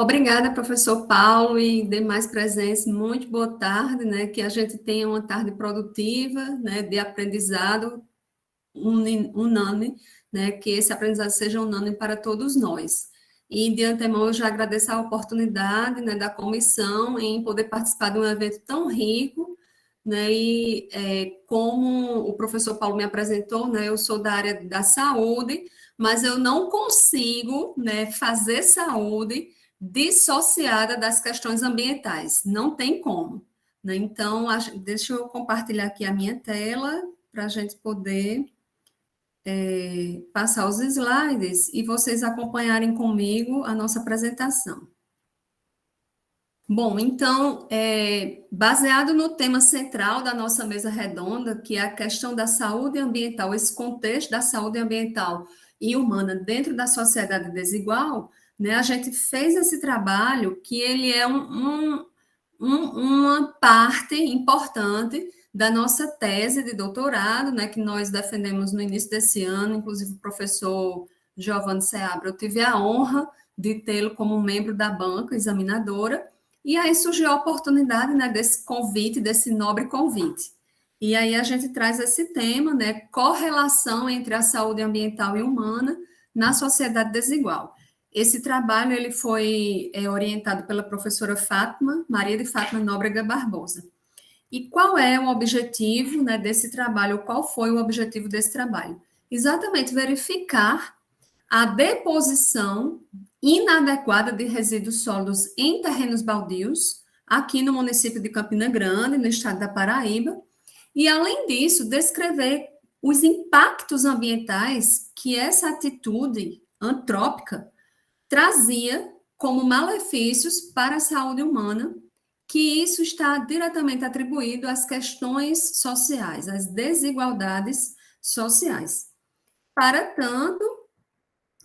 Obrigada, professor Paulo e demais presentes. Muito boa tarde, né? Que a gente tenha uma tarde produtiva, né? De aprendizado unânime, né? Que esse aprendizado seja unânime para todos nós. E de antemão eu já agradeço a oportunidade, né? Da comissão em poder participar de um evento tão rico, né? E como o professor Paulo me apresentou, né? Eu sou da área da saúde, mas eu não consigo, né? Fazer saúde dissociada das questões ambientais. Não tem como, né? Então, deixa eu compartilhar aqui a minha tela para a gente poder passar os slides e vocês acompanharem comigo a nossa apresentação. Bom, então, baseado no tema central da nossa mesa redonda, que é a questão da saúde ambiental, esse contexto da saúde ambiental e humana dentro da sociedade desigual, né, a gente fez esse trabalho que ele é uma parte importante da nossa tese de doutorado, né, que nós defendemos no início desse ano, inclusive o professor Giovanni Seabra, eu tive a honra de tê-lo como membro da banca examinadora, e aí surgiu a oportunidade, né, desse convite, desse nobre convite. E aí a gente traz esse tema, né, correlação entre a saúde ambiental e humana na sociedade desigual. Esse trabalho ele foi orientado pela professora Fátima, Maria de Fátima Nóbrega Barbosa. E qual é o objetivo, né, desse trabalho? Qual foi o objetivo desse trabalho? Exatamente verificar a deposição inadequada de resíduos sólidos em terrenos baldios, aqui no município de Campina Grande, no estado da Paraíba, e, além disso, descrever os impactos ambientais que essa atitude antrópica trazia como malefícios para a saúde humana, que isso está diretamente atribuído às questões sociais, às desigualdades sociais. Para tanto,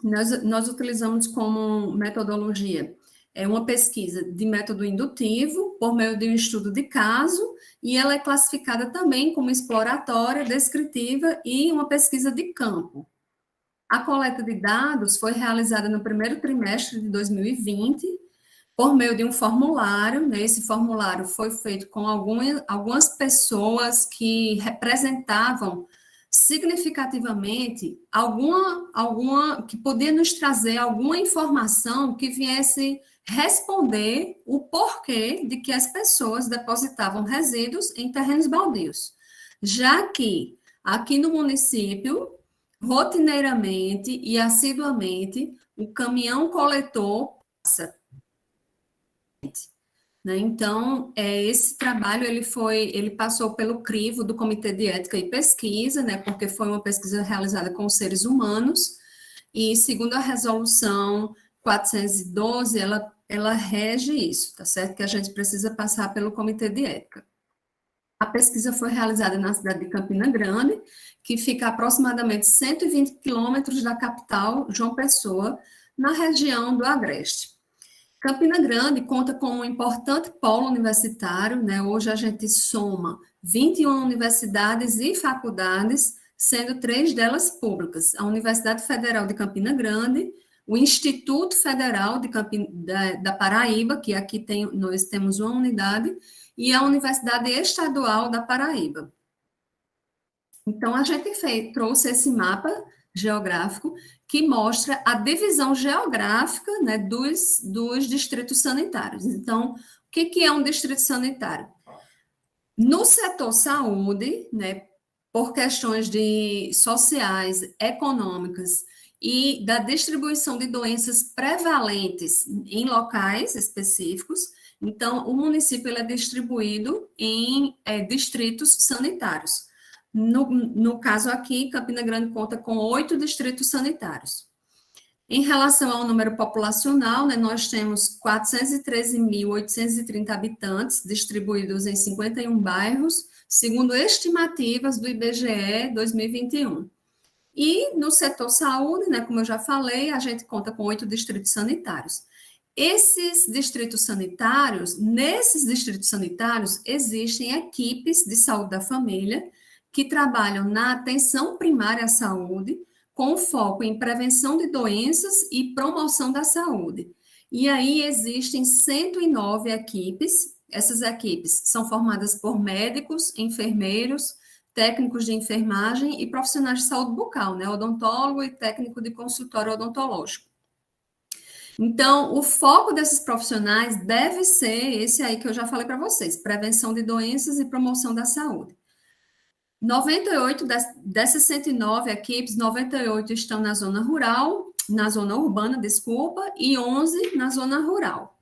nós utilizamos como metodologia uma pesquisa de método indutivo, por meio de um estudo de caso, e ela é classificada também como exploratória, descritiva e uma pesquisa de campo. A coleta de dados foi realizada no primeiro trimestre de 2020, por meio de um formulário, né? Esse formulário foi feito com algumas pessoas que representavam significativamente que podia nos trazer alguma informação que viesse responder o porquê de que as pessoas depositavam resíduos em terrenos baldios, já que aqui no município, rotineiramente e assiduamente, o caminhão coletor passa, né? Então, esse trabalho ele passou pelo crivo do Comitê de Ética e Pesquisa, né, porque foi uma pesquisa realizada com seres humanos, e segundo a resolução 412, ela rege isso, tá certo? Que a gente precisa passar pelo Comitê de Ética. A pesquisa foi realizada na cidade de Campina Grande, que fica a aproximadamente 120 quilômetros da capital, João Pessoa, na região do Agreste. Campina Grande conta com um importante polo universitário, né? Hoje a gente soma 21 universidades e faculdades, sendo 3 delas públicas: a Universidade Federal de Campina Grande, o Instituto Federal da Paraíba, que aqui nós temos uma unidade, e a Universidade Estadual da Paraíba. Então, a gente trouxe esse mapa geográfico que mostra a divisão geográfica, né, dos distritos sanitários. Então, o que é um distrito sanitário? No setor saúde, né, por questões sociais, econômicas e da distribuição de doenças prevalentes em locais específicos, então, o município ele é distribuído em distritos sanitários. No caso aqui, Campina Grande conta com 8 distritos sanitários. Em relação ao número populacional, né, nós temos 413.830 habitantes, distribuídos em 51 bairros, segundo estimativas do IBGE 2021. E no setor saúde, né, como eu já falei, a gente conta com 8 distritos sanitários. Nesses distritos sanitários, existem equipes de saúde da família que trabalham na atenção primária à saúde, com foco em prevenção de doenças e promoção da saúde. E aí existem 109 equipes. Essas equipes são formadas por médicos, enfermeiros, técnicos de enfermagem e profissionais de saúde bucal, né? Odontólogo e técnico de consultório odontológico. Então, o foco desses profissionais deve ser esse aí que eu já falei para vocês: prevenção de doenças e promoção da saúde. 98 dessas 109 equipes, 98 estão na zona rural, na zona urbana, desculpa, e 11 na zona rural.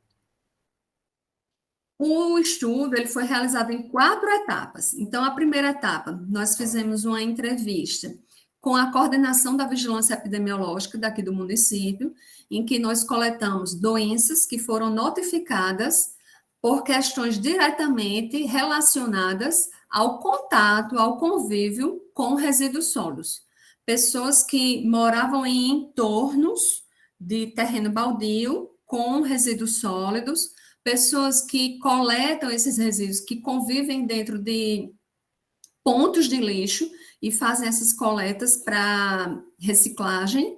O estudo ele foi realizado em 4 etapas. Então, a primeira etapa, nós fizemos uma entrevista com a coordenação da vigilância epidemiológica daqui do município, em que nós coletamos doenças que foram notificadas por questões diretamente relacionadas ao contato, ao convívio com resíduos sólidos. Pessoas que moravam em entornos de terreno baldio com resíduos sólidos, pessoas que coletam esses resíduos, que convivem dentro de pontos de lixo e fazem essas coletas para reciclagem,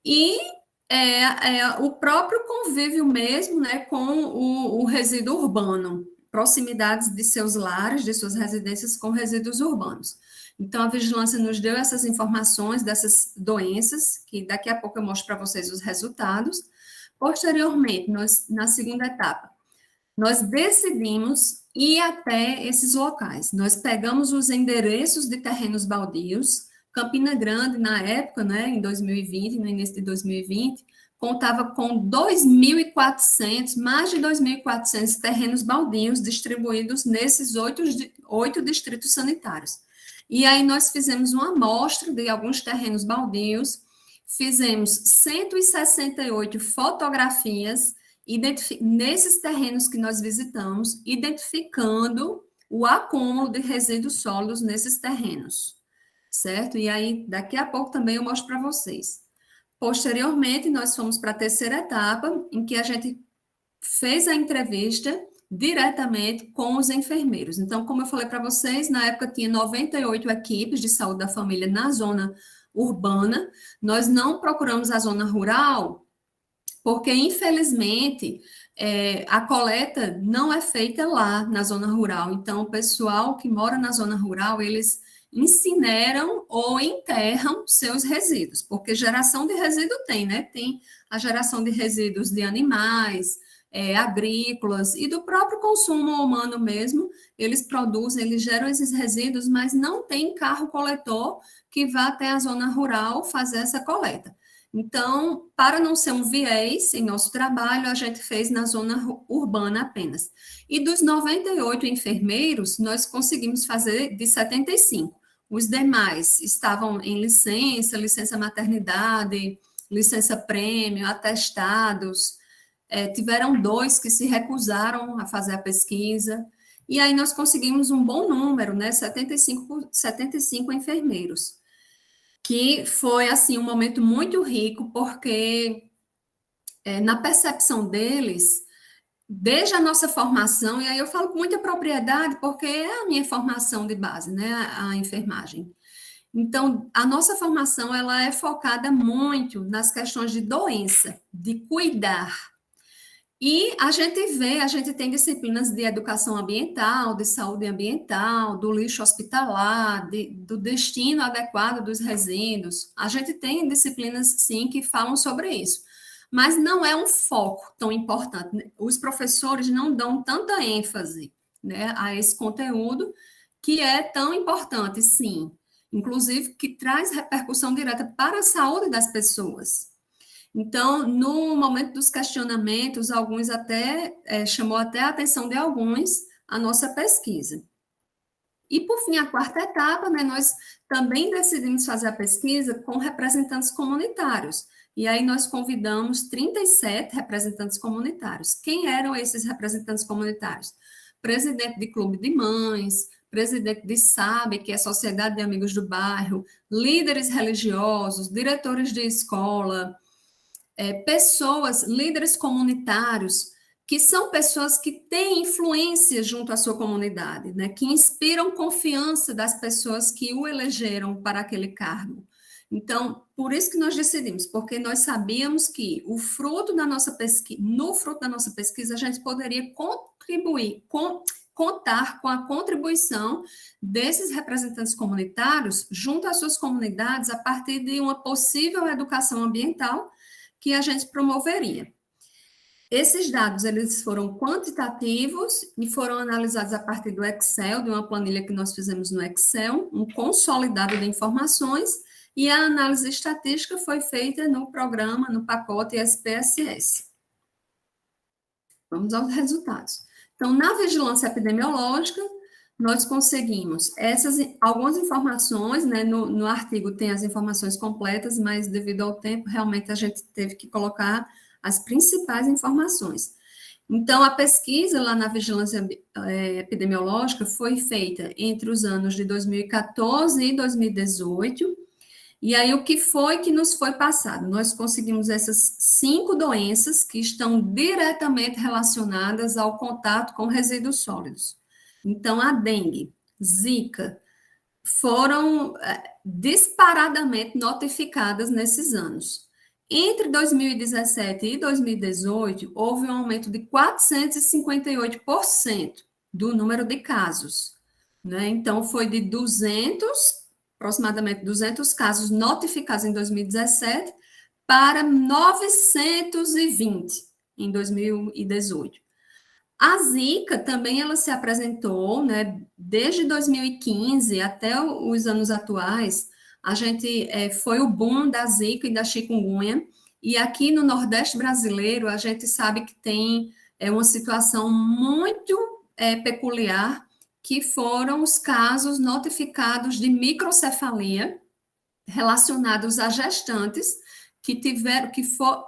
e o próprio convívio mesmo, né, com o resíduo urbano, proximidades de seus lares, de suas residências com resíduos urbanos. Então, a vigilância nos deu essas informações dessas doenças, que daqui a pouco eu mostro para vocês os resultados. Posteriormente, na segunda etapa, nós decidimos ir até esses locais. Nós pegamos os endereços de terrenos baldios. Campina Grande, na época, né, em 2020, no início de 2020, contava com 2.400, mais de 2.400 terrenos baldios distribuídos nesses 8 distritos sanitários. E aí nós fizemos uma amostra de alguns terrenos baldios, fizemos 168 fotografias nesses terrenos que nós visitamos, identificando o acúmulo de resíduos sólidos nesses terrenos, certo? E aí, daqui a pouco também eu mostro para vocês. Posteriormente, nós fomos para a terceira etapa, em que a gente fez a entrevista diretamente com os enfermeiros. Então, como eu falei para vocês, na época tinha 98 equipes de saúde da família na zona urbana. Nós não procuramos a zona rural, porque, infelizmente, a coleta não é feita lá na zona rural. Então, o pessoal que mora na zona rural, eles incineram ou enterram seus resíduos, porque geração de resíduo tem, né? Tem a geração de resíduos de animais, agrícolas e do próprio consumo humano mesmo. Eles produzem, eles geram esses resíduos, mas não tem carro coletor que vá até a zona rural fazer essa coleta. Então, para não ser um viés em nosso trabalho, a gente fez na zona urbana apenas. E dos 98 enfermeiros, nós conseguimos fazer de 75. Os demais estavam em licença maternidade, licença prêmio, atestados. Tiveram 2 que se recusaram a fazer a pesquisa. E aí nós conseguimos um bom número, né? 75 enfermeiros, que foi, assim, um momento muito rico, porque na percepção deles, desde a nossa formação, e aí eu falo com muita propriedade, porque é a minha formação de base, né, a enfermagem. Então, a nossa formação, ela é focada muito nas questões de doença, de cuidar. E a gente tem disciplinas de educação ambiental, de saúde ambiental, do lixo hospitalar, do destino adequado dos resíduos. A gente tem disciplinas, sim, que falam sobre isso. Mas não é um foco tão importante, né? Os professores não dão tanta ênfase, né, a esse conteúdo, que é tão importante, sim. Inclusive, que traz repercussão direta para a saúde das pessoas. Então, no momento dos questionamentos, alguns até chamou até a atenção de alguns a nossa pesquisa. E, por fim, a quarta etapa, né, nós também decidimos fazer a pesquisa com representantes comunitários. E aí nós convidamos 37 representantes comunitários. Quem eram esses representantes comunitários? Presidente de clube de mães, presidente de SAB, que é a Sociedade de Amigos do Bairro, líderes religiosos, diretores de escola, pessoas, líderes comunitários, que são pessoas que têm influência junto à sua comunidade, né? Que inspiram confiança das pessoas que o elegeram para aquele cargo. Então, por isso que nós decidimos, porque nós sabíamos que o fruto da nossa pesquisa, no fruto da nossa pesquisa, a gente poderia contribuir, contar com a contribuição desses representantes comunitários junto às suas comunidades a partir de uma possível educação ambiental que a gente promoveria. Esses dados, eles foram quantitativos e foram analisados a partir do Excel, de uma planilha que nós fizemos no Excel, um consolidado de informações, e a análise estatística foi feita no programa, no pacote SPSS. Vamos aos resultados. Então, na vigilância epidemiológica, nós conseguimos algumas informações, né, no artigo tem as informações completas, mas devido ao tempo, realmente a gente teve que colocar as principais informações. Então, a pesquisa lá na vigilância epidemiológica foi feita entre os anos de 2014 e 2018, e aí o que foi que nos foi passado? Nós conseguimos essas 5 doenças que estão diretamente relacionadas ao contato com resíduos sólidos. Então, a dengue, zika, foram disparadamente notificadas nesses anos. Entre 2017 e 2018, houve um aumento de 458% do número de casos, né? Então, foi de aproximadamente 200 casos notificados em 2017 para 920 em 2018. A Zika também ela se apresentou, né, desde 2015 até os anos atuais, a gente foi o boom da Zika e da chikungunya, e aqui no Nordeste brasileiro a gente sabe que tem uma situação muito peculiar, que foram os casos notificados de microcefalia relacionados a gestantes que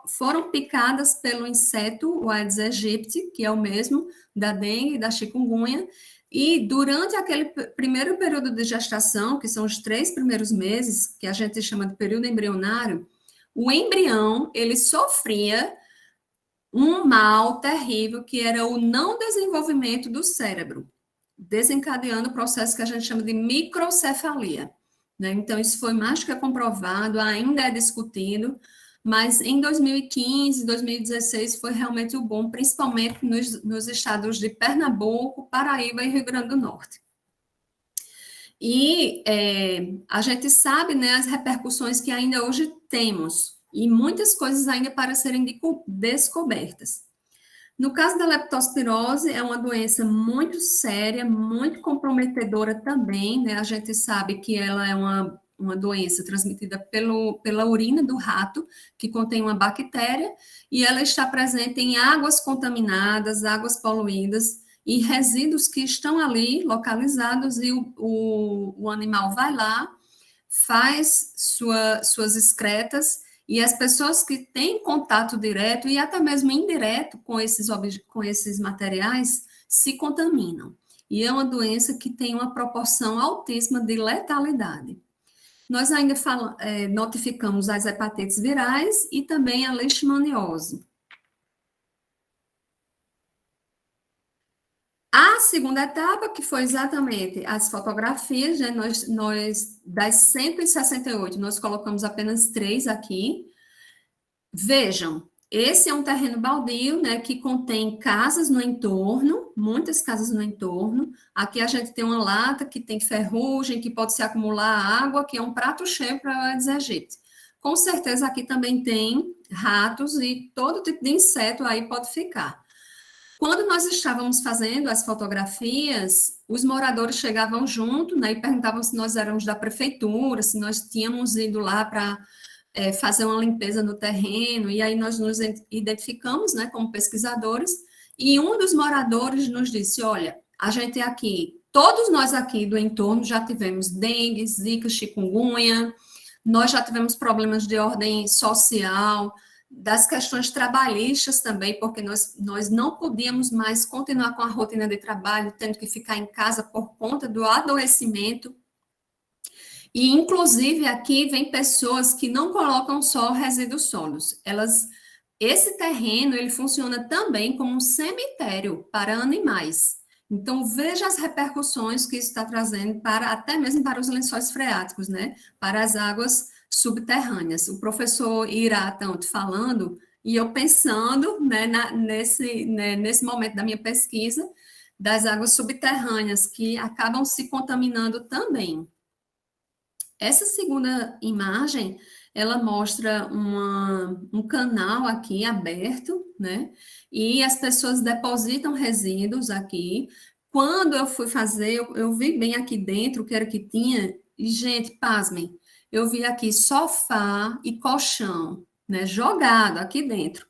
foram picadas pelo inseto, o Aedes aegypti, que é o mesmo da dengue e da chikungunya, e durante aquele primeiro período de gestação, que são os 3 primeiros meses, que a gente chama de período embrionário, o embrião, ele sofria um mal terrível, que era o não desenvolvimento do cérebro, desencadeando o processo que a gente chama de microcefalia. Né? Então, isso foi mais do que comprovado, ainda é discutido, mas em 2015, 2016 foi realmente o boom, principalmente nos estados de Pernambuco, Paraíba e Rio Grande do Norte. E a gente sabe, né, as repercussões que ainda hoje temos, e muitas coisas ainda para serem descobertas. No caso da leptospirose, é uma doença muito séria, muito comprometedora também, né? A gente sabe que ela é uma doença transmitida pela urina do rato, que contém uma bactéria, e ela está presente em águas contaminadas, águas poluídas, e resíduos que estão ali localizados, e o animal vai lá, faz suas excretas, e as pessoas que têm contato direto e até mesmo indireto com esses materiais se contaminam. E é uma doença que tem uma proporção altíssima de letalidade. Nós ainda notificamos as hepatites virais e também a leishmaniose. A segunda etapa, que foi exatamente as fotografias, né? Nós das 168, nós colocamos apenas 3 aqui. Vejam, esse é um terreno baldio, né, que contém casas no entorno, muitas casas no entorno. Aqui a gente tem uma lata que tem ferrugem, que pode se acumular água, que é um prato cheio para o Aedes aegypti. Com certeza aqui também tem ratos e todo tipo de inseto aí pode ficar. Quando nós estávamos fazendo as fotografias, os moradores chegavam junto, né, e perguntavam se nós éramos da prefeitura, se nós tínhamos ido lá para fazer uma limpeza no terreno, e aí nós nos identificamos, né, como pesquisadores, e um dos moradores nos disse, olha, a gente aqui, todos nós aqui do entorno já tivemos dengue, zika, chikungunya, nós já tivemos problemas de ordem social, das questões trabalhistas também, porque nós não podíamos mais continuar com a rotina de trabalho, tendo que ficar em casa por conta do adoecimento. E, inclusive, aqui vem pessoas que não colocam só resíduos sólidos. Esse terreno, ele funciona também como um cemitério para animais. Então, veja as repercussões que isso está trazendo até mesmo para os lençóis freáticos, né? Para as águas subterrâneas. O professor irá tanto falando, e eu pensando, né, nesse momento da minha pesquisa, das águas subterrâneas, que acabam se contaminando também. Essa segunda imagem, ela mostra um canal aqui aberto, né? E as pessoas depositam resíduos aqui. Quando eu fui fazer, eu vi bem aqui dentro o que era que tinha, e, gente, pasmem, eu vi aqui sofá e colchão, né? Jogado aqui dentro.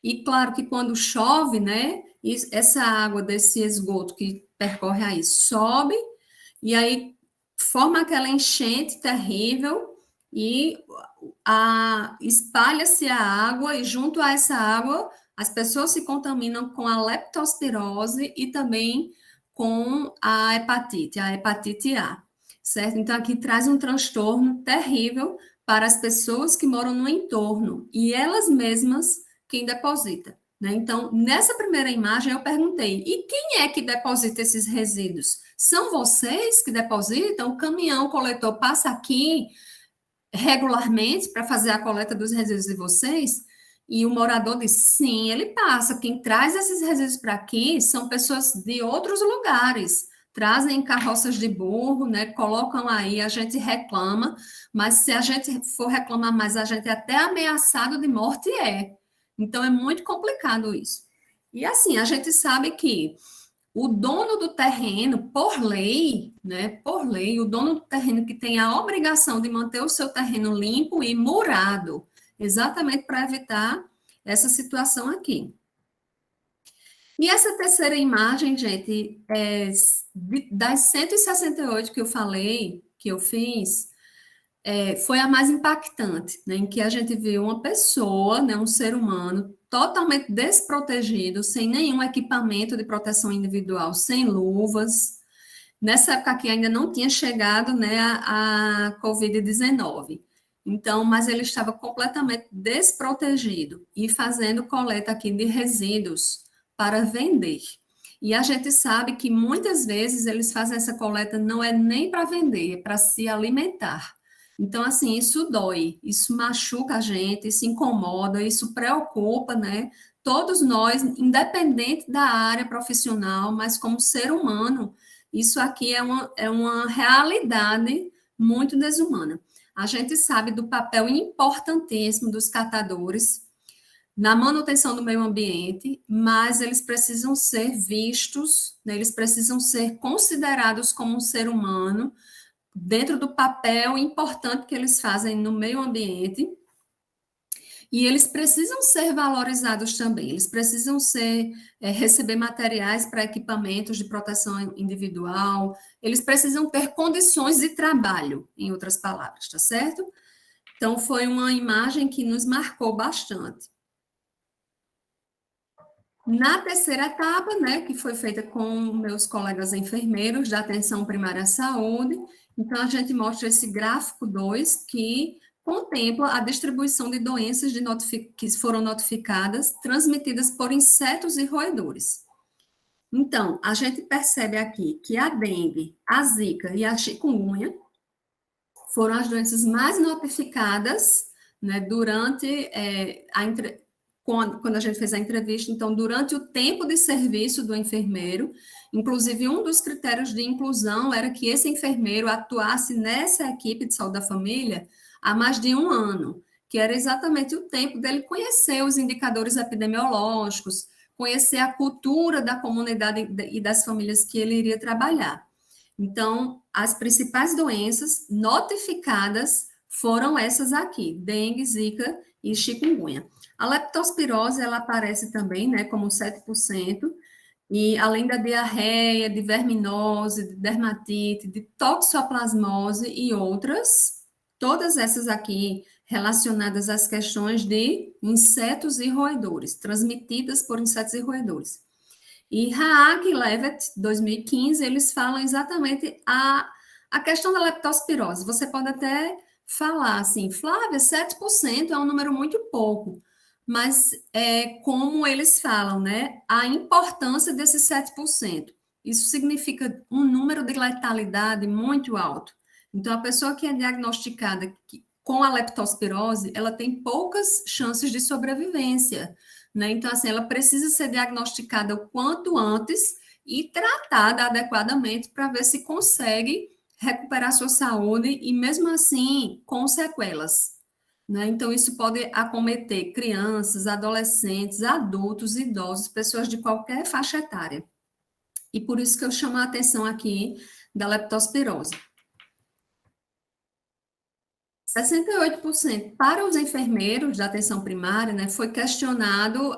E claro que quando chove, né? Essa água desse esgoto que percorre aí sobe, e aí forma aquela enchente terrível e espalha-se a água e junto a essa água as pessoas se contaminam com a leptospirose e também com a hepatite A, certo? Então aqui traz um transtorno terrível para as pessoas que moram no entorno e elas mesmas quem deposita, né? Então, nessa primeira imagem eu perguntei: e quem é que deposita esses resíduos? São vocês que depositam? O caminhão coletor passa aqui regularmente para fazer a coleta dos resíduos de vocês? E o morador disse: sim, ele passa. Quem traz esses resíduos para aqui são pessoas de outros lugares. Trazem carroças de burro, né? Colocam aí, a gente reclama, mas se a gente for reclamar mais, a gente é até ameaçado de morte é. Então é muito complicado isso. E assim, a gente sabe que o dono do terreno, por lei, né, por lei, o dono do terreno que tem a obrigação de manter o seu terreno limpo e murado, exatamente para evitar essa situação aqui. E essa terceira imagem, gente, das 168 que eu falei, que eu fiz, foi a mais impactante, né, em que a gente viu uma pessoa, né, um ser humano, totalmente desprotegido, sem nenhum equipamento de proteção individual, sem luvas. Nessa época aqui ainda não tinha chegado, né, a Covid-19. Então, mas ele estava completamente desprotegido e fazendo coleta aqui de resíduos para vender. E a gente sabe que muitas vezes eles fazem essa coleta não é nem para vender, é para se alimentar. Então, assim, isso dói, isso machuca a gente, isso incomoda, isso preocupa, né? Todos nós, independente da área profissional, mas como ser humano, isso aqui é uma realidade muito desumana. A gente sabe do papel importantíssimo dos catadores na manutenção do meio ambiente, mas eles precisam ser vistos, né? Eles precisam ser considerados como um ser humano, dentro do papel importante que eles fazem no meio ambiente, e eles precisam ser valorizados também, eles precisam receber materiais para equipamentos de proteção individual, eles precisam ter condições de trabalho, em outras palavras, tá certo? Então, foi uma imagem que nos marcou bastante. Na terceira etapa, né, que foi feita com meus colegas enfermeiros da atenção primária à saúde, então a gente mostra esse gráfico 2 que contempla a distribuição de doenças que foram notificadas, transmitidas por insetos e roedores. Então, a gente percebe aqui que a dengue, a zika e a chikungunya foram as doenças mais notificadas, né, durante quando a gente fez a entrevista. Então, durante o tempo de serviço do enfermeiro, inclusive um dos critérios de inclusão era que esse enfermeiro atuasse nessa equipe de saúde da família há mais de um ano, que era exatamente o tempo dele conhecer os indicadores epidemiológicos, conhecer a cultura da comunidade e das famílias que ele iria trabalhar. Então, as principais doenças notificadas foram essas aqui: dengue, zika e chikungunya. A leptospirose, ela aparece também, né, como 7%, e além da diarreia, de verminose, de dermatite, de toxoplasmose e outras, todas essas aqui relacionadas às questões de insetos e roedores, transmitidas por insetos e roedores. E Haag e Levitt, 2015, eles falam exatamente a questão da leptospirose. Você pode até falar assim, Flávia, 7% é um número muito pouco, mas como eles falam, né? A importância desses 7%. Isso significa um número de letalidade muito alto. Então, a pessoa que é diagnosticada com a leptospirose, ela tem poucas chances de sobrevivência, né? Então, assim, ela precisa ser diagnosticada o quanto antes e tratada adequadamente para ver se consegue recuperar sua saúde e, mesmo assim, com sequelas, né? Então, isso pode acometer crianças, adolescentes, adultos, idosos, pessoas de qualquer faixa etária. E por isso que eu chamo a atenção aqui da leptospirose. 68% para os enfermeiros da atenção primária, né, foi questionado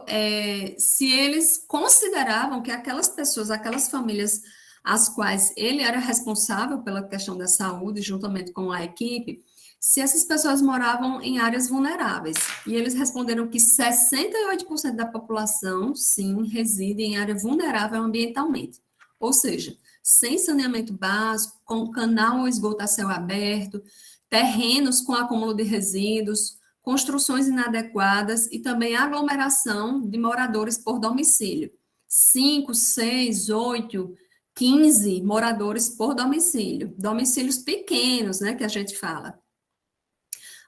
se eles consideravam que aquelas pessoas, aquelas famílias as quais ele era responsável pela questão da saúde, juntamente com a equipe, se essas pessoas moravam em áreas vulneráveis. E eles responderam que 68% da população, sim, reside em área vulnerável ambientalmente. Ou seja, sem saneamento básico, com canal ou esgoto a céu aberto, terrenos com acúmulo de resíduos, construções inadequadas e também aglomeração de moradores por domicílio. 5, 6, 8, 15 moradores por domicílio. Domicílios pequenos, né, que a gente fala.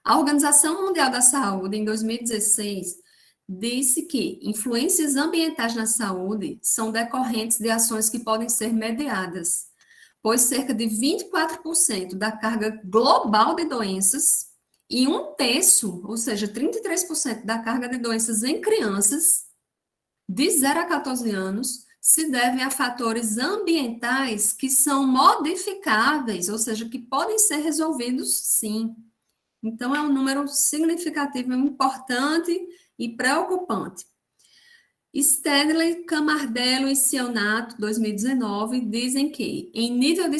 A Organização Mundial da Saúde, em 2016, disse que influências ambientais na saúde são decorrentes de ações que podem ser mediadas, pois cerca de 24% da carga global de doenças e um terço, ou seja, 33% da carga de doenças em crianças de 0 a 14 anos se devem a fatores ambientais que são modificáveis, ou seja, que podem ser resolvidos sim. Então, é um número significativo, importante e preocupante. Stedley, Camardello e Cionato, 2019, dizem que, em nível de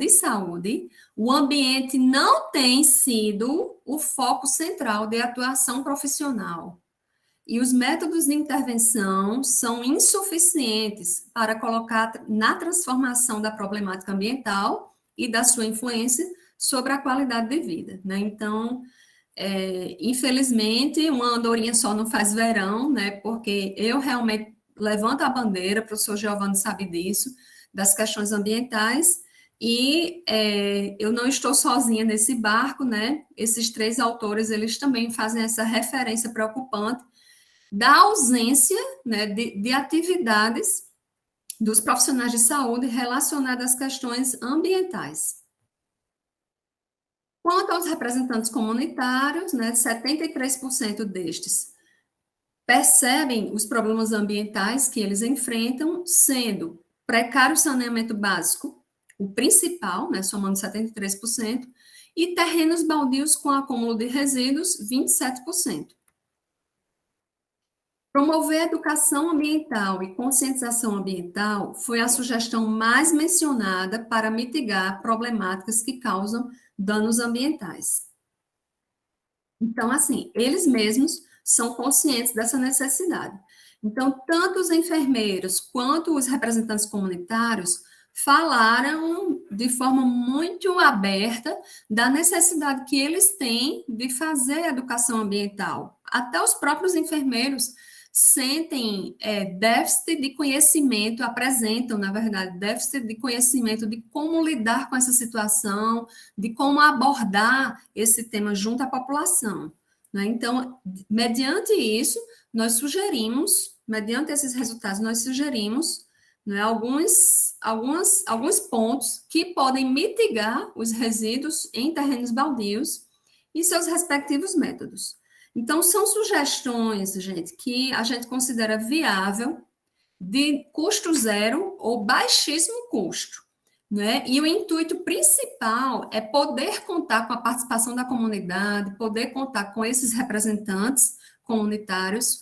saúde, o ambiente não tem sido o foco central de atuação profissional. E os métodos de intervenção são insuficientes para colocar na transformação da problemática ambiental e da sua influência sobre a qualidade de vida, né? Então, infelizmente, uma andorinha só não faz verão, né? Porque eu realmente levanto a bandeira, o professor Giovanni sabe disso, das questões ambientais, e eu não estou sozinha nesse barco, né? Esses 3 autores, eles também fazem essa referência preocupante da ausência, né, de atividades dos profissionais de saúde relacionadas às questões ambientais. Quanto aos representantes comunitários, né, 73% destes percebem os problemas ambientais que eles enfrentam, sendo precário saneamento básico, o principal, né, somando 73%, e terrenos baldios com acúmulo de resíduos, 27%. Promover educação ambiental e conscientização ambiental foi a sugestão mais mencionada para mitigar problemáticas que causam danos ambientais. Então, assim, eles mesmos são conscientes dessa necessidade. Então, tanto os enfermeiros quanto os representantes comunitários falaram de forma muito aberta da necessidade que eles têm de fazer educação ambiental. Até os próprios enfermeiros sentem déficit de conhecimento, apresentam, na verdade, déficit de conhecimento de como lidar com essa situação, de como abordar esse tema junto à população, né? Então, mediante isso, nós sugerimos, mediante esses resultados, nós sugerimos, né, alguns pontos que podem mitigar os resíduos em terrenos baldios e seus respectivos métodos. Então, são sugestões, gente, que a gente considera viável, de custo zero ou baixíssimo custo, né? E o intuito principal é poder contar com a participação da comunidade, poder contar com esses representantes comunitários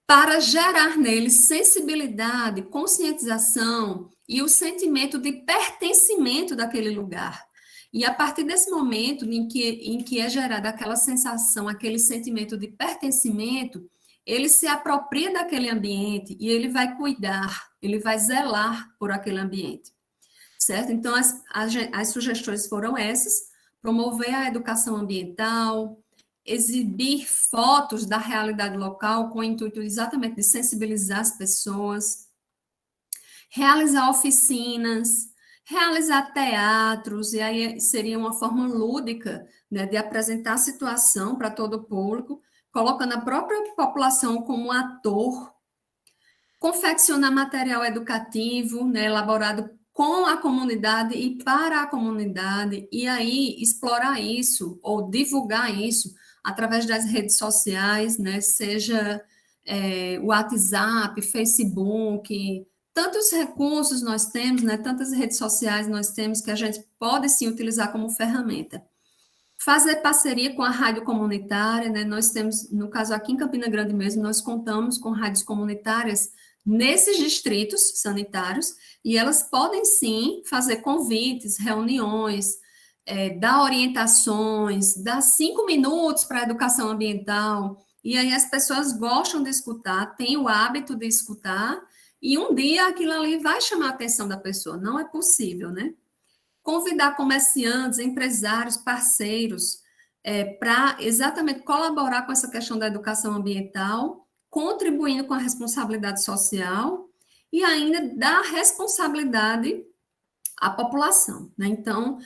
para gerar neles sensibilidade, conscientização e o sentimento de pertencimento daquele lugar. E a partir desse momento em que é gerada aquela sensação, aquele sentimento de pertencimento, ele se apropria daquele ambiente e ele vai cuidar, ele vai zelar por aquele ambiente, certo? Então, as sugestões foram essas: promover a educação ambiental, exibir fotos da realidade local com o intuito exatamente de sensibilizar as pessoas, realizar oficinas, realizar teatros, e aí seria uma forma lúdica, né, de apresentar a situação para todo o público, colocando a própria população como ator, confeccionar material educativo, né, elaborado com a comunidade e para a comunidade, e aí explorar isso, ou divulgar isso, através das redes sociais, né, seja WhatsApp, Facebook, tantos recursos nós temos, né, tantas redes sociais nós temos que a gente pode sim utilizar como ferramenta. Fazer parceria com a rádio comunitária, né? Nós temos, no caso aqui em Campina Grande mesmo, nós contamos com rádios comunitárias nesses distritos sanitários, e elas podem sim fazer convites, reuniões, dar orientações, dar 5 minutos para a educação ambiental, e aí as pessoas gostam de escutar, têm o hábito de escutar, e um dia aquilo ali vai chamar a atenção da pessoa, não é possível, né? Convidar comerciantes, empresários, parceiros, para exatamente colaborar com essa questão da educação ambiental, contribuindo com a responsabilidade social e ainda dar responsabilidade à população, né? Então,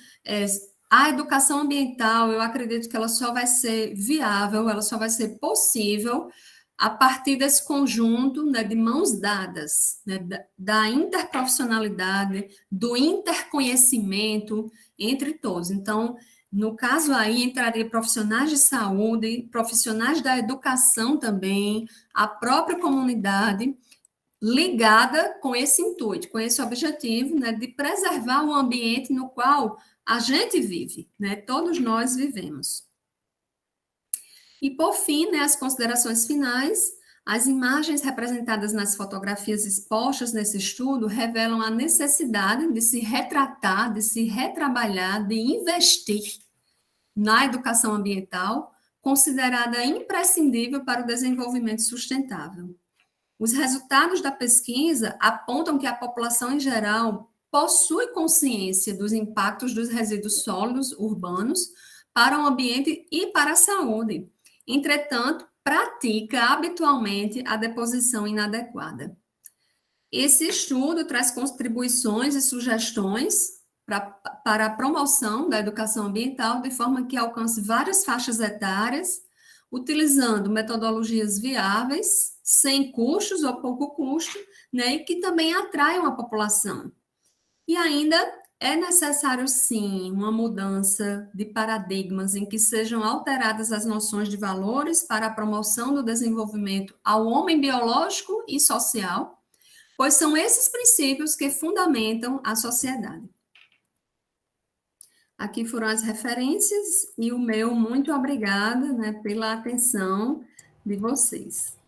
a educação ambiental, eu acredito que ela só vai ser viável, ela só vai ser possível a partir desse conjunto, né, de mãos dadas, né, da interprofissionalidade, do interconhecimento entre todos. Então, no caso aí, entraria profissionais de saúde, profissionais da educação também, a própria comunidade, ligada com esse intuito, com esse objetivo, né, de preservar o ambiente no qual a gente vive, né, todos nós vivemos. E, por fim, né, as considerações finais, as imagens representadas nas fotografias expostas nesse estudo revelam a necessidade de se retratar, de se retrabalhar, de investir na educação ambiental, considerada imprescindível para o desenvolvimento sustentável. Os resultados da pesquisa apontam que a população em geral possui consciência dos impactos dos resíduos sólidos urbanos para o ambiente e para a saúde. Entretanto, pratica habitualmente a deposição inadequada. Esse estudo traz contribuições e sugestões para a promoção da educação ambiental, de forma que alcance várias faixas etárias, utilizando metodologias viáveis, sem custos ou pouco custo, né, e que também atraiam a população. E ainda é necessário, sim, uma mudança de paradigmas em que sejam alteradas as noções de valores para a promoção do desenvolvimento ao homem biológico e social, pois são esses princípios que fundamentam a sociedade. Aqui foram as referências e o meu muito obrigada, né, pela atenção de vocês.